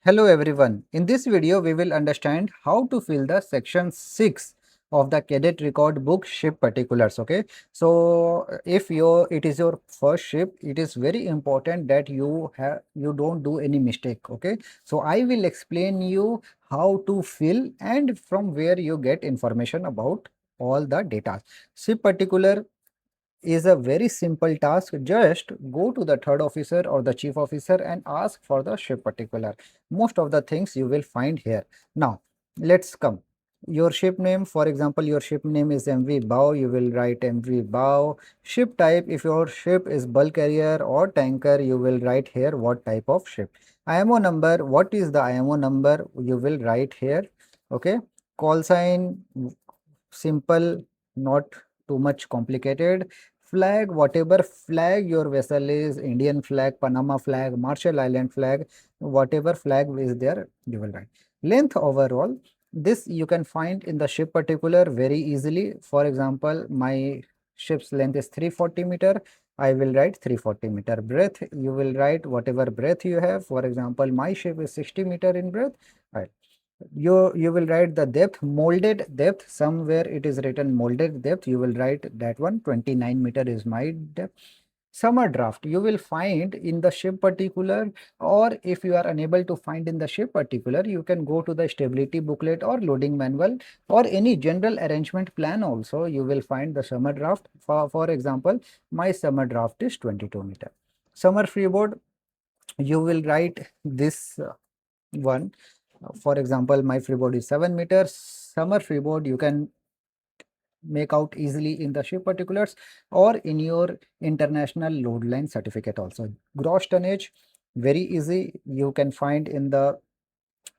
Hello everyone. In this video, we will understand how to fill the section 6 of the Cadet Record Book ship particulars. Okay. So if it is your first ship, it is very important that you don't do any mistake. Okay. So I will explain you how to fill and from where you get information about all the data. Ship particular is a very simple task. Just go to the third officer or the chief officer and ask for the ship particular. Most of the things you will find here. Now let's come. Your ship name, for example, your ship name is MV bow, you will write MV bow. Ship type, if your ship is bulk carrier or tanker, you will write here what type of ship. IMO number, what is the IMO number, you will write here. Okay. Call sign, simple, not too much complicated. Flag, whatever flag your vessel is, Indian flag, Panama flag, Marshall Island flag, whatever flag is there, you will write. Length overall, this you can find in the ship particular very easily. For example, my ship's length is 340 meter. I will write 340 meter. Breadth, you will write whatever breadth you have. For example, my ship is 60 meter in breadth. Right. You will write the depth, molded depth. Somewhere it is written molded depth, you will write that one. 29 meter is my depth. Summer draft you will find in the ship particular, or if you are unable to find in the ship particular, you can go to the stability booklet or loading manual or any general arrangement plan. Also you will find the summer draft. For example, my summer draft is 22 meter. Summer freeboard, you will write this one. For example, my freeboard is 7 meters. Summer freeboard you can make out easily in the ship particulars or in your international load line certificate also. Gross tonnage, very easy. You can find in the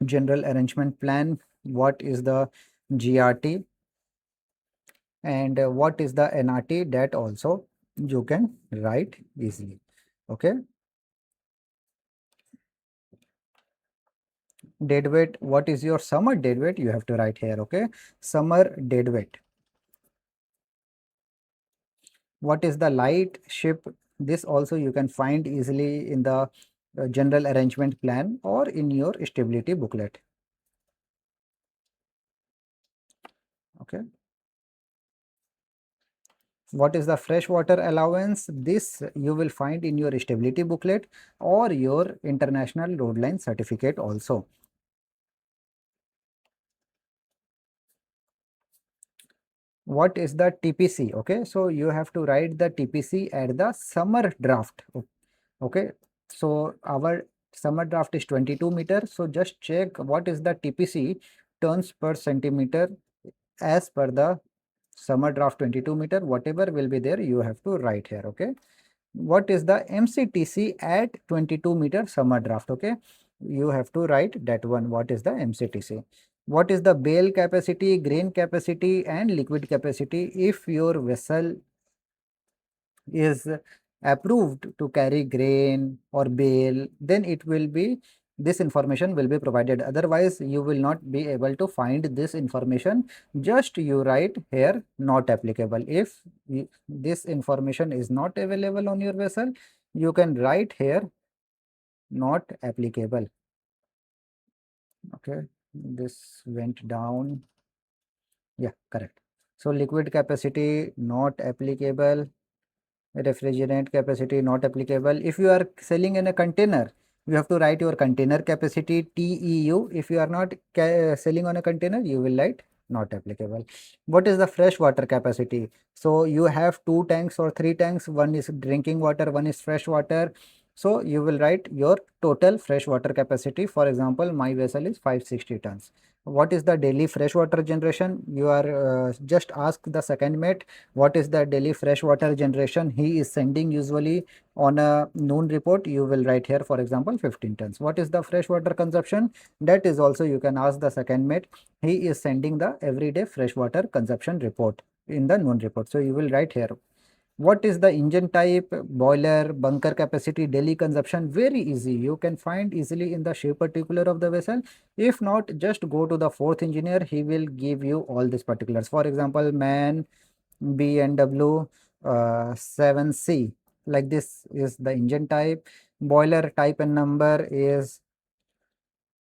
general arrangement plan what is the GRT and what is the NRT, that also you can write easily. Okay. Deadweight, what is your summer deadweight, you have to write here. Okay. Summer deadweight. What is the light ship, this also you can find easily in the general arrangement plan or in your stability booklet. Okay. What is the freshwater allowance, this you will find in your stability booklet or your international load line certificate also. What is the TPC? Okay, so you have to write the TPC at the summer draft. Okay, so our summer draft is 22 meters. So just check what is the TPC, turns per centimeter, as per the summer draft 22 meter. Whatever will be there, you have to write here. Okay. What is the MCTC at 22 meter summer draft? Okay, you have to write that one. What is the MCTC? What is the bale capacity, grain capacity and liquid capacity? If your vessel is approved to carry grain or bale, then it will be, this information will be provided. Otherwise you will not be able to find this information. Just you write here not applicable. If this information is not available on your vessel, you can write here not applicable. Okay, this went down. Yeah, correct. So liquid capacity not applicable, refrigerant capacity not applicable. If you are selling in a container, you have to write your container capacity TEU. If you are not selling on a container, you will write not applicable. What is the fresh water capacity? So you have 2 tanks or 3 tanks, one is drinking water, one is fresh water. So you will write your total fresh water capacity. For example, my vessel is 560 tons. What is the daily freshwater generation? You are just ask the second mate what is the daily freshwater generation he is sending usually on a noon report. You will write here, for example, 15 tons. What is the freshwater consumption? That is also you can ask the second mate. He is sending the everyday freshwater consumption report in the noon report. So you will write here. What is the engine type, boiler, bunker capacity, daily consumption? Very easy. You can find easily in the shape particular of the vessel. If not, just go to the fourth engineer. He will give you all these particulars. For example, man, B&W 7C. Like this is the engine type. Boiler type and number is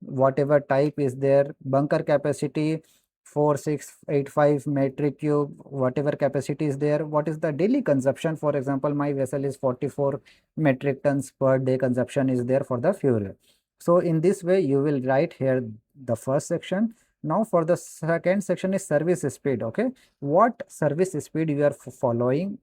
whatever type is there, bunker capacity 4685 metric cube, whatever capacity is there, what is the daily consumption. For example, my vessel is 44 metric tons per day consumption is there for the fuel. So in this way you will write here the first section. Now for the second section is service speed. Okay, what service speed you are following,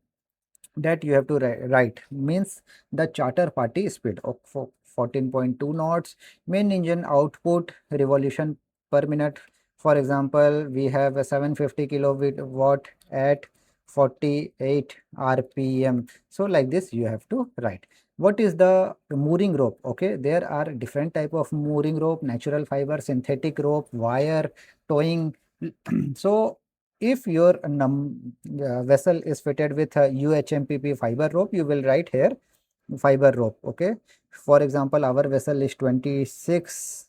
that you have to write, means the charter party speed of 14.2 knots, main engine output revolution per minute. For example, we have a 750 kilowatt at 48 rpm. So like this you have to write. What is the mooring rope? Okay, there are different type of mooring rope: natural fiber, synthetic rope, wire, towing. So if your vessel is fitted with a UHMPP fiber rope, you will write here fiber rope. Okay, for example, our vessel is 26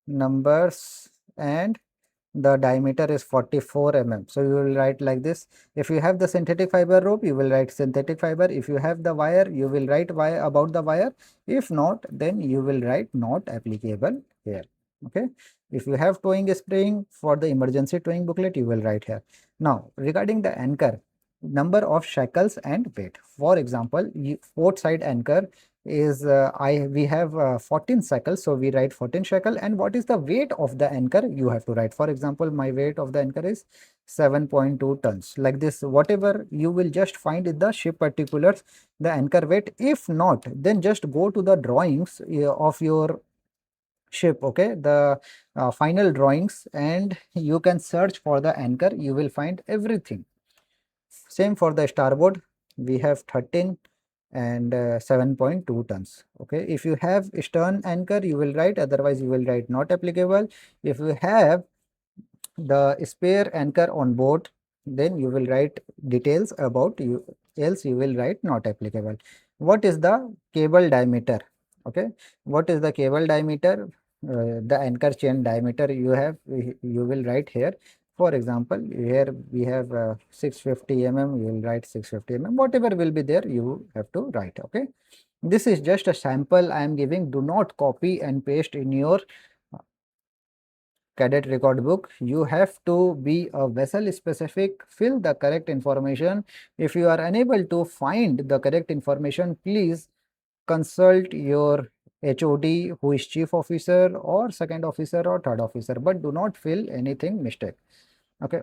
numbers and the diameter is 44 mm. So you will write like this. If you have the synthetic fiber rope, you will write synthetic fiber. If you have the wire, you will write wire about the wire. If not, then you will write not applicable here. Okay, if you have towing spring, for the emergency towing booklet you will write here. Now regarding the anchor, number of shackles and weight. For example, port side anchor is we have 14 shackles, so we write 14 shackle. And what is the weight of the anchor, you have to write. For example, my weight of the anchor is 7.2 tons. Like this, whatever you will just find in the ship particulars the anchor weight. If not, then just go to the drawings of your ship. Okay, the final drawings, and you can search for the anchor, you will find everything. Same for the starboard, we have 13 and 7.2 tons. Okay, if you have stern anchor you will write, otherwise you will write not applicable. If you have the spare anchor on board, then you will write details about you, else you will write not applicable. What is the cable diameter? Okay, what is the cable diameter? The anchor chain diameter you will write here. For example, here we have 650 mm, you will write 650 mm, whatever will be there you have to write. Okay, this is just a sample I am giving. Do not copy and paste in your cadet record book. You have to be a vessel specific, fill the correct information. If you are unable to find the correct information, please consult your HOD, who is chief officer or second officer or third officer, but do not fill anything mistake. Okay,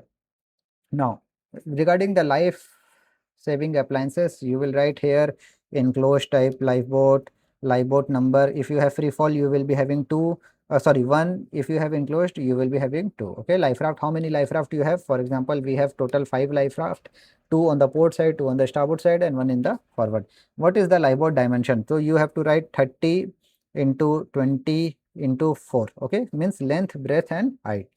now regarding the life saving appliances, you will write here enclosed type lifeboat, lifeboat number. If you have free fall, you will be having two, sorry, one. If you have enclosed, you will be having two. Okay, life raft, how many life raft you have? For example, we have total 5 life raft, 2 on the port side, 2 on the starboard side, and 1 in the forward. What is the lifeboat dimension? So you have to write 30 into 20 into 4. Okay, means length, breadth, and height.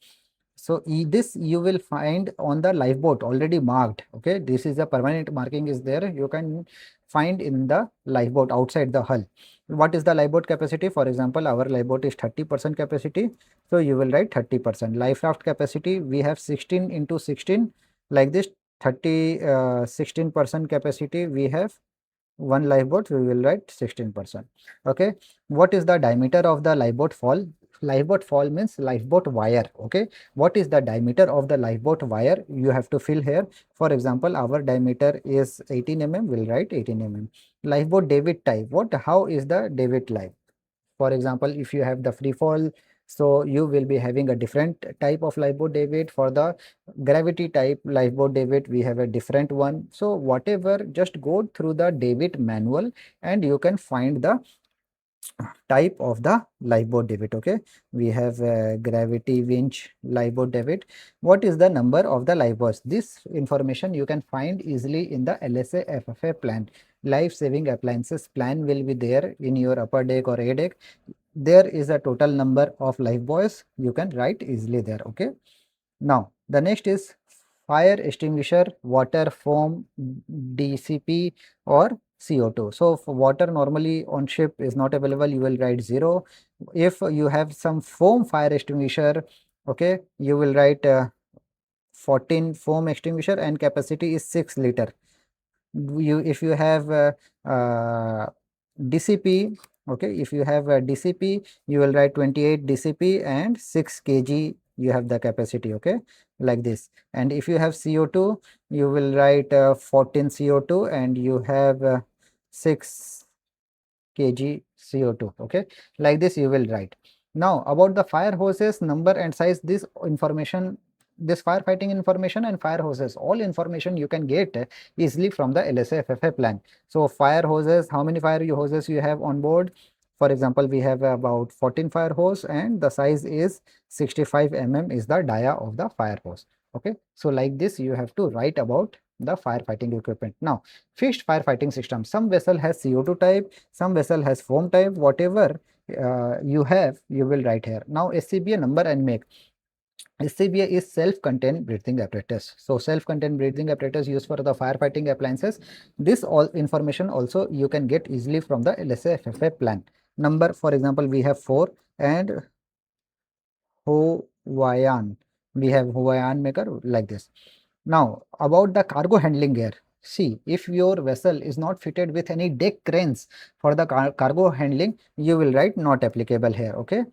So this you will find on the lifeboat already marked. Okay, this is a permanent marking is there. You can find in the lifeboat outside the hull. What is the lifeboat capacity? For example, our lifeboat is 30% capacity. So you will write 30%. Life raft capacity, we have 16 into 16 like this. 16% capacity we have one lifeboat, we will write 16%. Okay, what is the diameter of the lifeboat fall? Lifeboat fall means lifeboat wire. Okay, what is the diameter of the lifeboat wire? You have to fill here. For example, our diameter is 18 mm, we'll write 18 mm. Lifeboat davit type, what, how is the davit like? For example, if you have the free fall, so you will be having a different type of lifeboat davit. For the gravity type lifeboat davit, we have a different one. So whatever, just go through the davit manual and you can find the type of the lifeboat davit. Okay, we have gravity winch lifeboat davit. What is the number of the lifeboats? This information you can find easily in the LSA FFA plan. Life saving appliances plan will be there in your upper deck or A deck. There is a total number of lifebuoys, you can write easily there. Okay, now the next is fire extinguisher, water, foam, DCP or CO2. So for water normally on ship is not available, you will write 0. If you have some foam fire extinguisher, okay, you will write 14 foam extinguisher and capacity is 6 liter. If you have DCP, Okay, if you have a DCP, you will write 28 DCP and 6 kg you have the capacity, okay, like this. And if you have CO2, you will write 14 CO2 and you have 6 kg CO2, okay, like this you will write. Now about the fire hoses number and size, this information, this firefighting information and fire hoses, all information you can get easily from the LSA FFA plan. So fire hoses, how many fire hoses you have on board? For example, we have about 14 fire hose and the size is 65 mm is the dia of the fire hose. Okay, so like this you have to write about the firefighting equipment. Now fixed firefighting system, some vessel has CO2 type, some vessel has foam type, whatever you have, you will write here. Now SCBA number and make. SCBA is self-contained breathing apparatus. So self-contained breathing apparatus used for the firefighting appliances. This all information also you can get easily from the LSA FFA plan. Number, for example, we have 4 and Hawaiian. We have Hawaiian maker like this. Now about the cargo handling gear. See, if your vessel is not fitted with any deck cranes for the cargo handling, you will write not applicable here. Okay,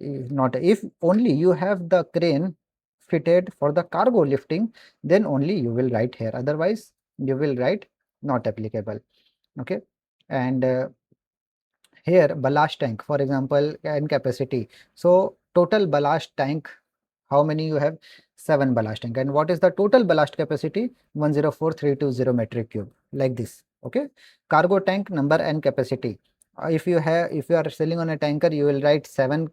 not if only you have the crane fitted for the cargo lifting, then only you will write here, otherwise you will write not applicable. Okay, and here ballast tank, for example, and capacity. So total ballast tank, how many you have? 7 ballast tank. And what is the total ballast capacity? 104,320 metric cube, like this. Okay, cargo tank number and capacity. If you are sailing on a tanker, you will write 7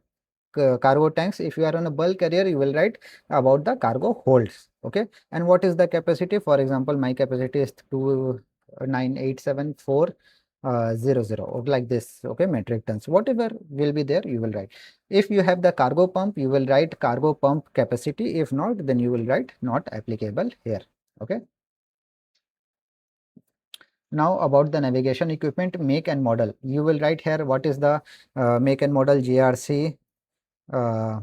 cargo tanks. If you are on a bulk carrier, you will write about the cargo holds. Okay, and what is the capacity? For example, my capacity is 2987400, like this. Okay, metric tons, whatever will be there, you will write. If you have the cargo pump, you will write cargo pump capacity. If not, then you will write not applicable here. Okay, now about the navigation equipment make and model, you will write here what is the make and model. GRC uh,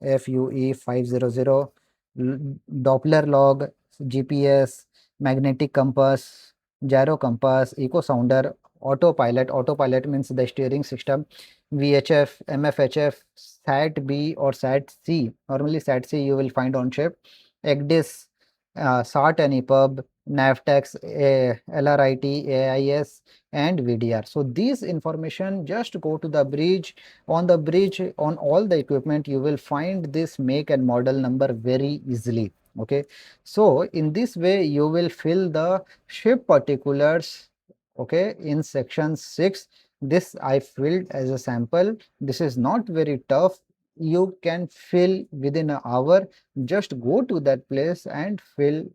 FUE 500, Doppler log, GPS, magnetic compass, gyro compass, echo sounder, autopilot. Autopilot means the steering system, VHF, MFHF, SAT B or SAT C. Normally SAT C you will find on ship. EGDIS, SAT and EPUB, NAVTEX, LRIT, AIS, and VDR. So these information, just go to the bridge. On the bridge, on all the equipment, you will find this make and model number very easily. Okay, so in this way you will fill the ship particulars. Okay, in section 6, this I filled as a sample. This is not very tough, you can fill within an hour. Just go to that place and fill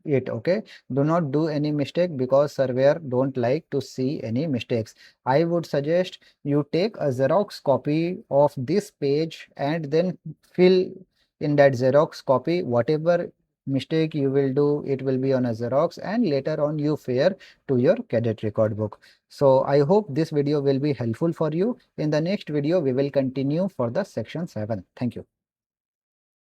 it. Okay, do not do any mistake, because surveyor don't like to see any mistakes. I would suggest you take a Xerox copy of this page and then fill in that Xerox copy whatever mistake you will do, it will be on a Xerox, and later on you fare to your cadet record book. So I hope this video will be helpful for you. In the next video we will continue for the section 7. Thank you.